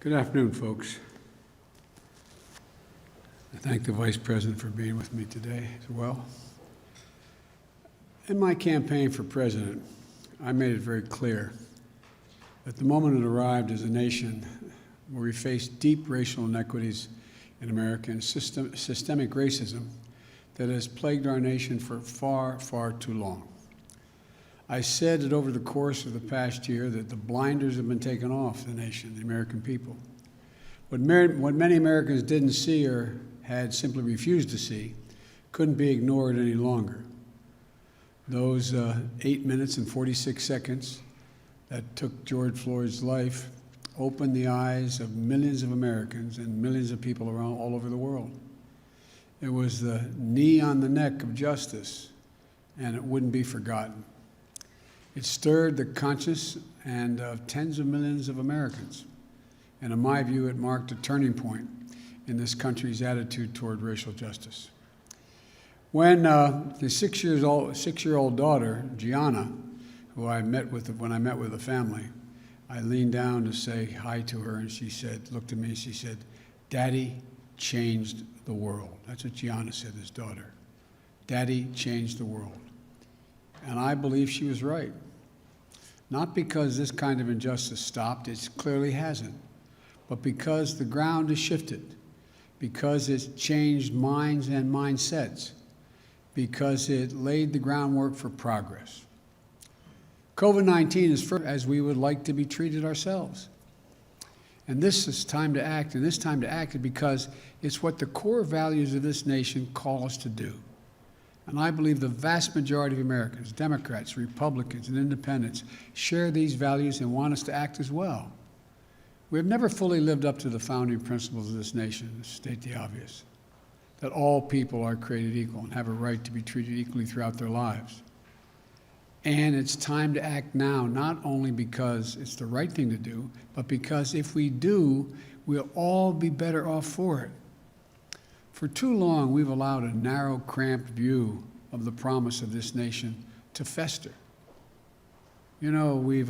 Good afternoon, folks. I thank the Vice President for being with me today as well. In my campaign for president, I made it very clear that the moment it arrived as a nation where we faced deep racial inequities in America and systemic racism that has plagued our nation for far, far too long. I said that over the course of the past year that the blinders have been taken off the nation, the American people. What many Americans didn't see or had simply refused to see couldn't be ignored any longer. Those 8 minutes and 46 seconds that took George Floyd's life opened the eyes of millions of Americans and millions of people around all over the world. It was the knee on the neck of justice, and it wouldn't be forgotten. It stirred the conscience and of tens of millions of Americans. And in my view, it marked a turning point in this country's attitude toward racial justice. When the six-year-old daughter, Gianna, who I met with when I met with the family, I leaned down to say hi to her, and she said, looked at me, and she said, "Daddy changed the world." That's what Gianna said, his daughter. Daddy changed the world. And I believe she was right. Not because this kind of injustice stopped, it clearly hasn't, but because the ground has shifted, because it's changed minds and mindsets, because it laid the groundwork for progress. COVID-19 is as we would like to be treated ourselves. And this is time to act, and this time to act is because it's what the core values of this nation call us to do. And I believe the vast majority of Americans, Democrats, Republicans, and Independents, share these values and want us to act as well. We have never fully lived up to the founding principles of this nation, to state the obvious, that all people are created equal and have a right to be treated equally throughout their lives. And it's time to act now, not only because it's the right thing to do, but because if we do, we'll all be better off for it. For too long, we've allowed a narrow, cramped view of the promise of this nation to fester. You know, we've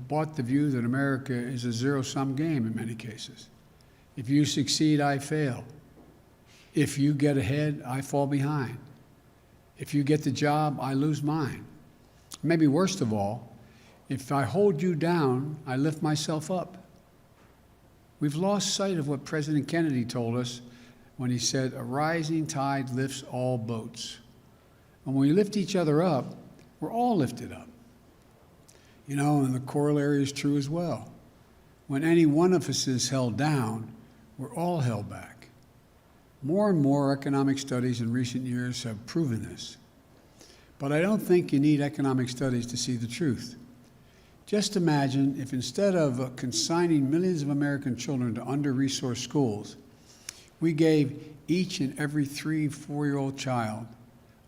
bought the view that America is a zero-sum game in many cases. If you succeed, I fail. If you get ahead, I fall behind. If you get the job, I lose mine. Maybe worst of all, if I hold you down, I lift myself up. We've lost sight of what President Kennedy told us when he said, "A rising tide lifts all boats." And when we lift each other up, we're all lifted up. You know, and the corollary is true as well. When any one of us is held down, we're all held back. More and more economic studies in recent years have proven this. But I don't think you need economic studies to see the truth. Just imagine if instead of consigning millions of American children to under-resourced schools, we gave each and every 3-, 4-year-old child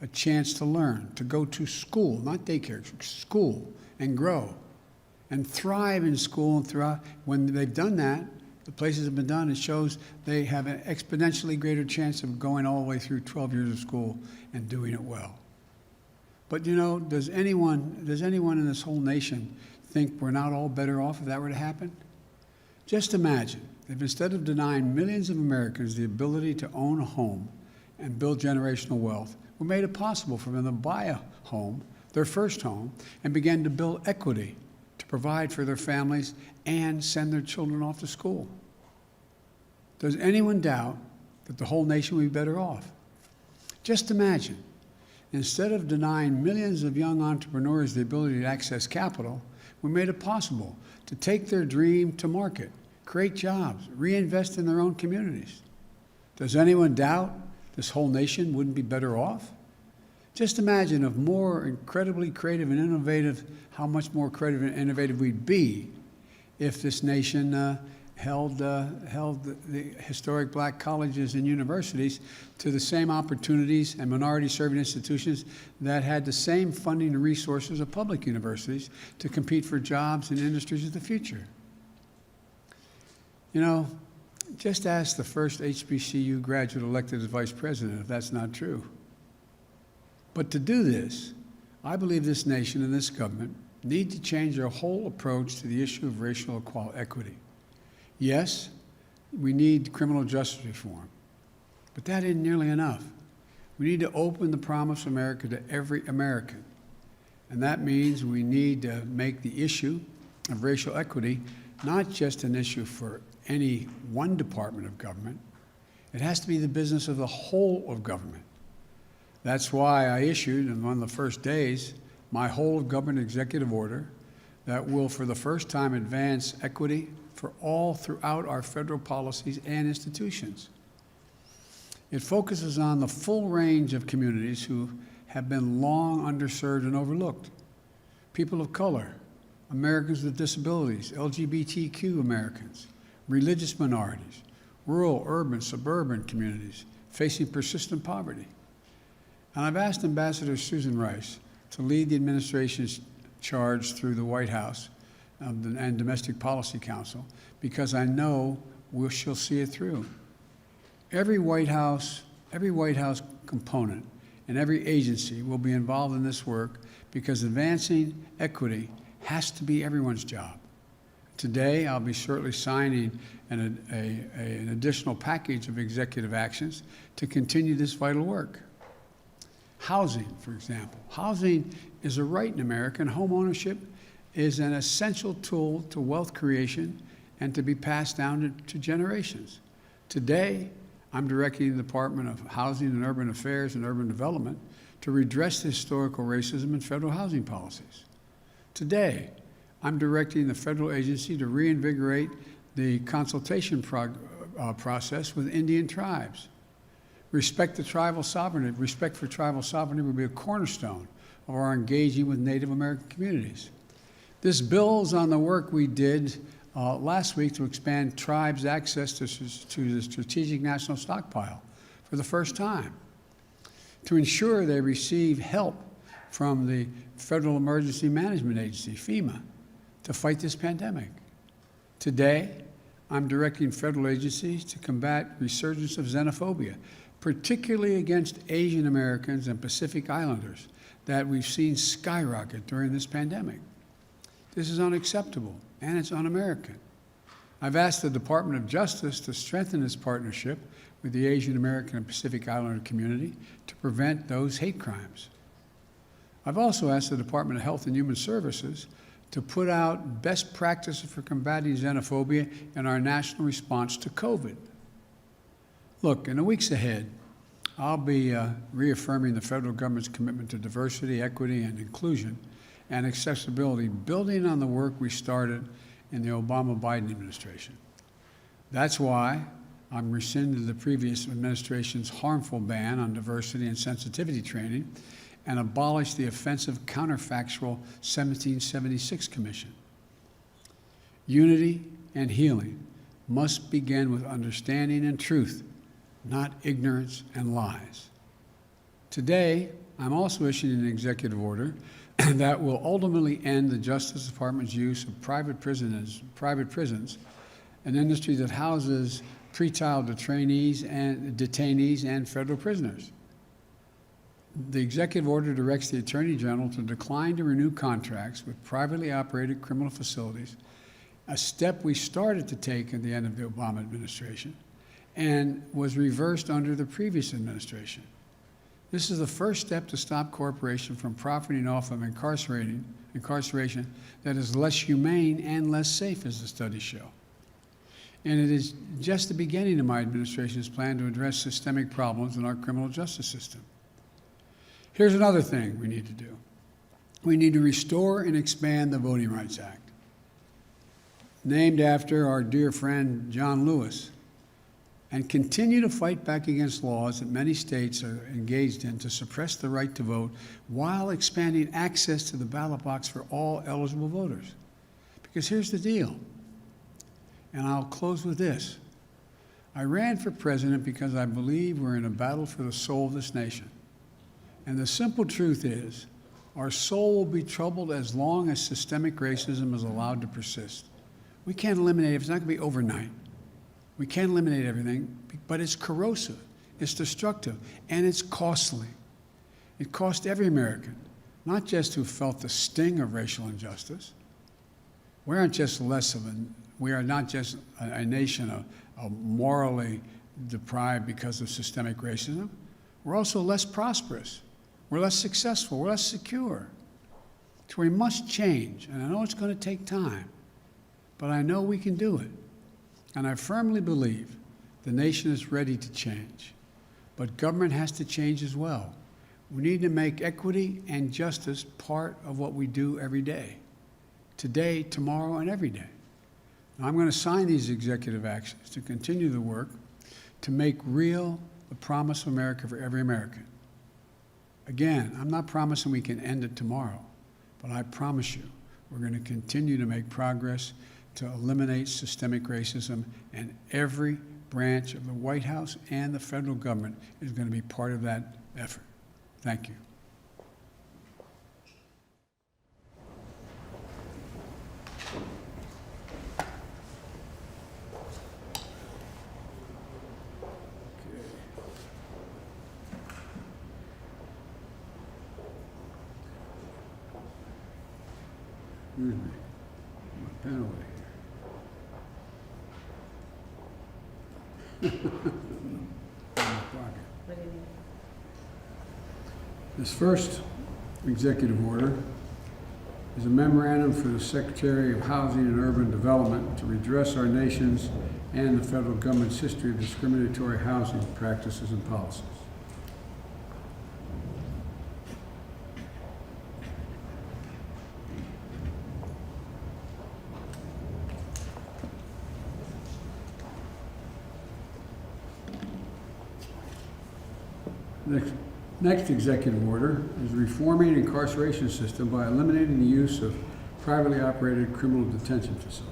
a chance to learn, to go to school, not daycare, school, and grow, and thrive in school. And throughout, when they've done that, the places have been done, it shows they have an exponentially greater chance of going all the way through 12 years of school and doing it well. But you know, does anyone in this whole nation think we're not all better off if that were to happen? Just imagine if instead of denying millions of Americans the ability to own a home and build generational wealth, we made it possible for them to buy a home, their first home, and begin to build equity to provide for their families and send their children off to school. Does anyone doubt that the whole nation would be better off? Just imagine, instead of denying millions of young entrepreneurs the ability to access capital, we made it possible to take their dream to market, create jobs, reinvest in their own communities. Does anyone doubt this whole nation wouldn't be better off? Just imagine if more incredibly creative and innovative, how much more creative and innovative we'd be if this nation held the historic black colleges and universities to the same opportunities and minority-serving institutions that had the same funding and resources of public universities to compete for jobs in industries of the future. You know, just ask the first HBCU graduate elected as vice president if that's not true. But to do this, I believe this nation and this government need to change their whole approach to the issue of racial equity. Yes, we need criminal justice reform, but that isn't nearly enough. We need to open the promise of America to every American, and that means we need to make the issue of racial equity not just an issue for any one department of government. It has to be the business of the whole of government. That's why I issued, on one of the first days, my whole of government executive order that will, for the first time, advance equity for all throughout our federal policies and institutions. It focuses on the full range of communities who have been long underserved and overlooked. People of color, Americans with disabilities, LGBTQ Americans, religious minorities, rural, urban, suburban communities facing persistent poverty. And I've asked Ambassador Susan Rice to lead the administration's charge through the White House and Domestic Policy Council, because I know she'll see it through. Every White House component and every agency will be involved in this work, because advancing equity has to be everyone's job. Today, I'll be shortly signing an additional package of executive actions to continue this vital work. Housing, for example. Housing is a right in America, and home ownership is an essential tool to wealth creation and to be passed down to generations. Today, I'm directing the Department of Housing and Urban Affairs and Urban Development to redress the historical racism in federal housing policies. Today, I'm directing the federal agency to reinvigorate the consultation process with Indian tribes. Respect for tribal sovereignty will be a cornerstone of our engaging with Native American communities. This builds on the work we did last week to expand tribes' access to the Strategic National Stockpile for the first time, to ensure they receive help from the Federal Emergency Management Agency, FEMA, to fight this pandemic. Today, I'm directing federal agencies to combat resurgence of xenophobia, particularly against Asian Americans and Pacific Islanders, that we've seen skyrocket during this pandemic. This is unacceptable, and it's un-American. I've asked the Department of Justice to strengthen its partnership with the Asian American and Pacific Islander community to prevent those hate crimes. I've also asked the Department of Health and Human Services to put out best practices for combating xenophobia in our national response to COVID. Look, in the weeks ahead, I'll be reaffirming the federal government's commitment to diversity, equity, and inclusion and accessibility, building on the work we started in the Obama-Biden administration. That's why I'm rescinding the previous administration's harmful ban on diversity and sensitivity training and abolish the offensive counterfactual 1776 Commission. Unity and healing must begin with understanding and truth, not ignorance and lies. Today, I'm also issuing an executive order that will ultimately end the Justice Department's use of private prisons, an industry that houses pretrial detainees and federal prisoners. The executive order directs the Attorney General to decline to renew contracts with privately operated criminal facilities, a step we started to take at the end of the Obama administration and was reversed under the previous administration. This is the first step to stop corporations from profiting off of incarceration that is less humane and less safe, as the studies show. And it is just the beginning of my administration's plan to address systemic problems in our criminal justice system. Here's another thing we need to do. We need to restore and expand the Voting Rights Act, named after our dear friend John Lewis, and continue to fight back against laws that many states are engaged in to suppress the right to vote while expanding access to the ballot box for all eligible voters. Because here's the deal, and I'll close with this. I ran for president because I believe we're in a battle for the soul of this nation. And the simple truth is, our soul will be troubled as long as systemic racism is allowed to persist. We can't eliminate it. It's not going to be overnight. We can't eliminate everything, but it's corrosive, it's destructive, and it's costly. It cost every American, not just who felt the sting of racial injustice. We aren't just less of We are not just a nation morally deprived because of systemic racism. We're also less prosperous. We're less successful. We're less secure. So we must change. And I know it's going to take time, but I know we can do it. And I firmly believe the nation is ready to change. But government has to change as well. We need to make equity and justice part of what we do every day. Today, tomorrow, and every day. Now, I'm going to sign these executive actions to continue the work to make real the promise of America for every American. Again, I'm not promising we can end it tomorrow, but I promise you we're going to continue to make progress to eliminate systemic racism, and every branch of the White House and the federal government is going to be part of that effort. Thank you. Excuse me. My pen over here. In my pocket. This first executive order is a memorandum for the Secretary of Housing and Urban Development to redress our nation's and the federal government's history of discriminatory housing practices and policies. Next executive order is reforming the incarceration system by eliminating the use of privately operated criminal detention facilities.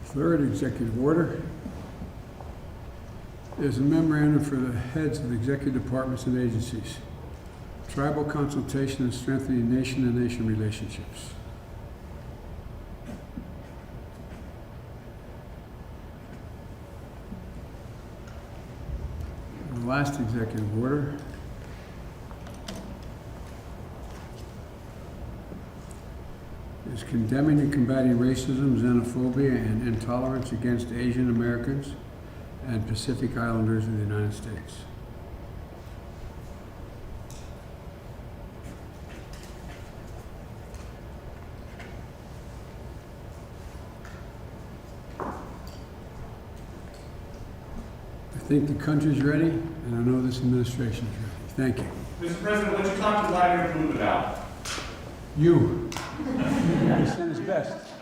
Third executive order is a memorandum for the heads of the executive departments and agencies. Tribal consultation and strengthening nation-to-nation relationships. And the last executive order is condemning and combating racism, xenophobia, and intolerance against Asian Americans and Pacific Islanders in the United States. I think the country's ready, and I know this administration is ready. Thank you. Mr. President, what you talked to Vladimir Putin about? You. He sent his best.